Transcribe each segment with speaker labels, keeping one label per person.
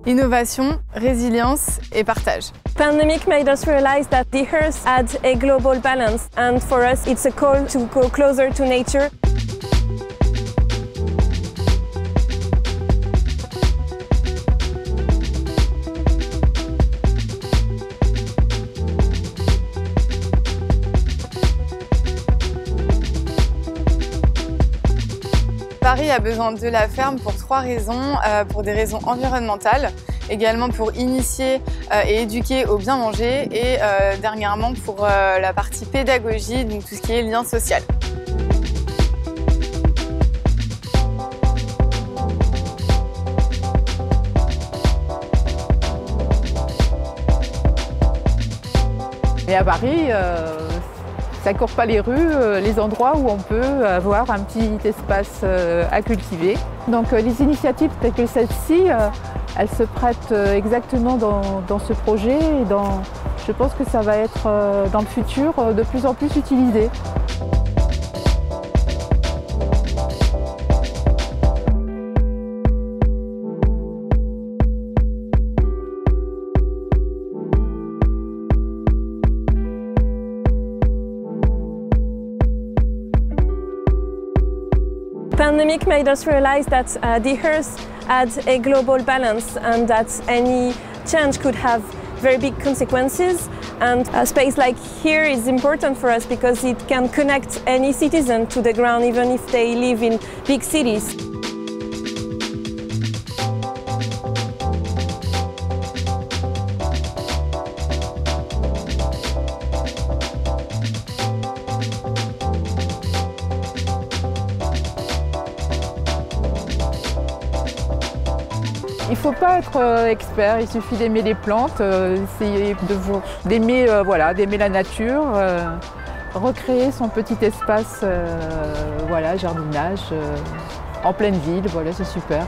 Speaker 1: Innovation, résilience et partage.
Speaker 2: Pandemic made us realize that the Earth had a global balance, and for us it's a call to go closer to nature.
Speaker 1: Paris a besoin de la ferme pour 3 raisons. Pour des raisons environnementales, également pour initier et éduquer au bien manger et dernièrement pour la partie pédagogie, donc tout ce qui est lien social.
Speaker 3: Et à Paris, ça ne court pas les rues, les endroits où on peut avoir un petit espace à cultiver. Donc les initiatives telles que celle-ci, elles se prêtent exactement dans ce projet et je pense que ça va être dans le futur de plus en plus utilisé.
Speaker 2: Pandemic made us realize that the Earth had a global balance and that any change could have very big consequences. And a space like here is important for us because it can connect any citizen to the ground, even if they live in big cities.
Speaker 3: Il ne faut pas être expert, il suffit d'aimer les plantes, essayer d'aimer la nature, recréer son petit espace jardinage en pleine ville, voilà, c'est super.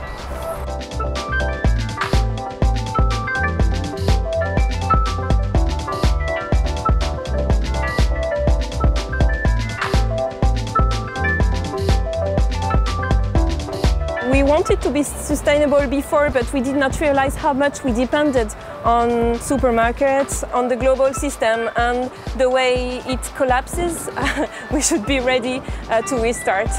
Speaker 2: We wanted to be sustainable before, but we did not realize how much we depended on supermarkets, on the global system, and the way it collapses, we should be ready to restart.